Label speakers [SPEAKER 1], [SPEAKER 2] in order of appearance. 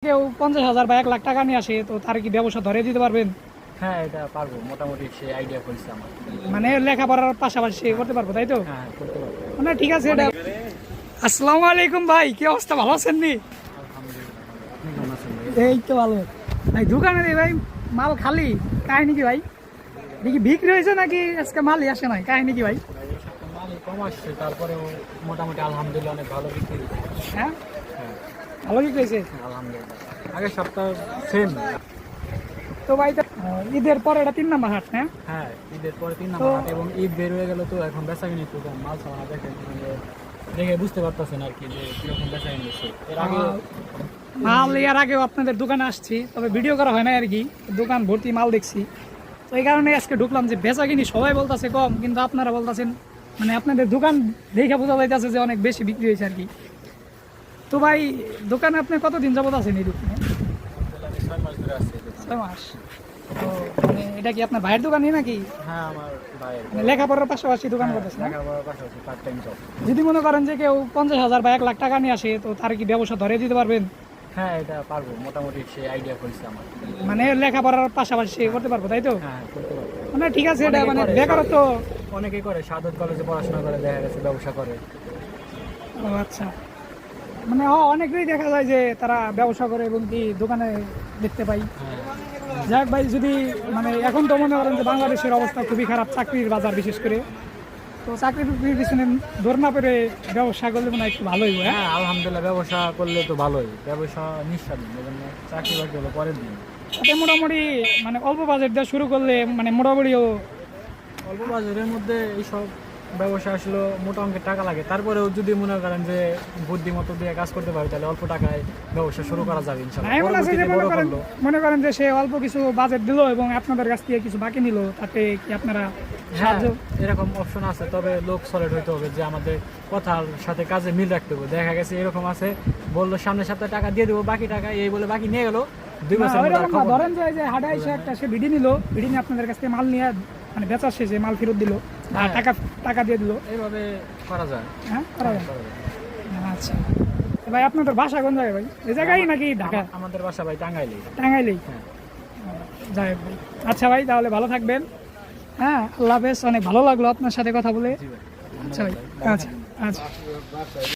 [SPEAKER 1] কেউ 50,000 বা 1 লাখ টাকা নিয়ে আসে, তো তার কি ব্যবসা ধরে দিতে পারবেন?
[SPEAKER 2] হ্যাঁ, এটা পারবো, মোটামুটি সে আইডিয়া করেছে আমার।
[SPEAKER 1] মানে লেখাপড়ার পাশাপাশি সে করতে পারবো, তাই তো?
[SPEAKER 2] হ্যাঁ, করতে পারবো।
[SPEAKER 1] মানে ঠিক আছে এটা। আসসালামু আলাইকুম ভাই, কি অবস্থা, ভালো আছেন নি?
[SPEAKER 2] আলহামদুলিল্লাহ, আপনি কেমন আছেন ভাই?
[SPEAKER 1] এই তো ভালো ভাই। দোকানে রে ভাই মাল খালি, কাহিনী কি ভাই? দেখি বিক্রি হয়েছে নাকি আজকে মালই আসে নাই, কাহিনী কি ভাই?
[SPEAKER 2] মাল কম আসছে, তারপরেও মোটামুটি আলহামদুলিল্লাহ অনেক ভালো বিক্রি হয়েছে।
[SPEAKER 1] হ্যাঁ,
[SPEAKER 2] হ্যাঁ,
[SPEAKER 1] ভালো বিক্রি হয়েছে।
[SPEAKER 2] আলহামদুলিল্লাহ আগের সপ্তাহ সেম।
[SPEAKER 1] তো ভাই তো, ঈদের পরে এটা 3 নাম্বার হাট, হ্যাঁ?
[SPEAKER 2] হ্যাঁ, ঈদের পরে 3 নাম্বার হাট এবং ঈদ বের হয়ে গেল, তো এখন বেচাকিনি একটু কম। মাল সামানা দেখেন, মানে দেখে বুঝতে পারতেছেন আর কি যে কিরকম বেচাকিনি হচ্ছে। এর আগে
[SPEAKER 1] মাল এর আগেও আপনাদের দোকানে আসছি, তবে ভিডিও করা হয় না আর কি। দোকান ভর্তি মাল দেখছি, তো এই কারণে আজকে ঢুকলাম যে বেচা কিনি সবাই বলতেছে কম, কিন্তু আপনারা বলতেছেন মানে আপনাদের দোকান দেখে বোঝা যাইতেছে যে অনেক বেশি বিক্রি হয়েছে আর কি। তো ভাই দোকানে আপনি কতদিন যাবত আছেন এই দোকানে?
[SPEAKER 2] আমি 6 মাস ধরে আসছি এই দোকানে।
[SPEAKER 1] 6 মাস। তো মানে এটা কি আপনার ভাইয়ের দোকানই নাকি?
[SPEAKER 2] হ্যাঁ, আমার ভাইয়ের।
[SPEAKER 1] মানে লেখাপড়ার পাশাপাশি দোকান করতেছেন?
[SPEAKER 2] লেখাপড়ার পাশাপাশি পার্ট টাইম জব।
[SPEAKER 1] যদি মনে করেন যে কেউ 50,000 বা 1 লাখ টাকা নিয়ে আসে, তো তার কি ব্যবসা ধরে দিতে পারবেন?
[SPEAKER 2] হ্যাঁ, এটা পারবো, মোটামুটি সে আইডিয়া করেছে আমার।
[SPEAKER 1] মানে লেখাপড়ার পাশাপাশি সে করতে পারবো, তাই তো?
[SPEAKER 2] হ্যাঁ, করতে পারবো।
[SPEAKER 1] মানে ঠিক আছে এটা, মানে
[SPEAKER 2] অনেকেই করে,
[SPEAKER 1] বেকারত্ব।
[SPEAKER 2] অনেকেই করে, সাদত কলেজে পড়াশোনা করে, দেখা গেছে ব্যবসা করে।
[SPEAKER 1] ও আচ্ছা, মানে অনেকেই দেখা যায় যে তারা ব্যবসা করে এবং কি দোকানে দেখতে পাই।
[SPEAKER 2] হ্যাঁ,
[SPEAKER 1] যাক ভাই, যদি মানে এখন তো মনে করেন যে বাংলাদেশের অবস্থা খুবই খারাপ, চাকরির বাজার বিশেষ করে। তো চাকরির পিছনে দৌড় না পেরে ব্যবসা করলে মনে হয় একটু ভালোই হয়।
[SPEAKER 2] হ্যাঁ, আলহামদুলিল্লাহ ব্যবসা করলে তো ভালোই। ব্যবসা নিঃস্বাধীন, এজন্য চাকরি বাকরি হলো পরের দিন।
[SPEAKER 1] তাতে মোটামুটি মানে অল্প বাজেট দিয়ে শুরু করলে মানে মোটামুটিও
[SPEAKER 2] অল্প বাজারের মধ্যে এইসব ব্যবসা আসলে মোটা অঙ্কের টাকা লাগে। তারপরেও যদি মনে করেন যে বুদ্ধিমতো দিয়ে কাজ করতে পারি, তাহলে অল্প টাকায় ব্যবসা শুরু করা যাবে ইনশাআল্লাহ।
[SPEAKER 1] এমন আছে যে
[SPEAKER 2] পরবর্তীতে বড় করলো।
[SPEAKER 1] মনে করেন যে সে অল্প কিছু বাজেট দিল এবং আপনাদের কাছ থেকে কিছু বাকি নিল, তাতে কি আপনারা
[SPEAKER 2] হ্যাঁ,
[SPEAKER 1] সাহায্য?
[SPEAKER 2] এরকম অপশন আছে, তবে লোক সলিড হইতে হবে, যে আমাদের কথার সাথে কাজে মিল রাখতে হবে। দেখা গেছে এরকম আছে, বললো সামনের সপ্তাহে টাকা দিয়ে দেবো, বাকি টাকা এই বলে বাকি নিয়ে গেল 2
[SPEAKER 1] না,
[SPEAKER 2] বছর মধ্যে আর
[SPEAKER 1] ওইরকম না।
[SPEAKER 2] খবর
[SPEAKER 1] ধরেন
[SPEAKER 2] নেই।
[SPEAKER 1] যে হাটে এসে একটা সে বিডি নিল, বিডি নিয়ে আপনাদের কাছ থেকে মাল নিয়ে মানে বেচার শেষে মাল ফেরত দিল, আর
[SPEAKER 2] হ্যাঁ।
[SPEAKER 1] টাকা টাকা দিয়ে দিল।
[SPEAKER 2] এইভাবে করা যায়।
[SPEAKER 1] হ্যাঁ, করা যায়।
[SPEAKER 2] করা যায়।
[SPEAKER 1] আচ্ছা, তো ভাই আপনাদের বাসা কোন জায়গায় ভাই? এই জায়গায় নাকি ঢাকা?
[SPEAKER 2] আমাদের বাসা ভাই টাঙ্গাইলেই।
[SPEAKER 1] টাঙ্গাইলেই?
[SPEAKER 2] হ্যাঁ।
[SPEAKER 1] যাই হোক ভাই। আচ্ছা ভাই, তাহলে ভালো থাকবেন। হ্যাঁ, আল্লাহ হাফেজ। অনেক ভালো লাগলো আপনার সাথে কথা বলে।
[SPEAKER 2] জি ভাই।
[SPEAKER 1] আচ্ছা ভাই,
[SPEAKER 2] ধন্যবাদ ভাই।
[SPEAKER 1] আচ্ছা আচ্ছা।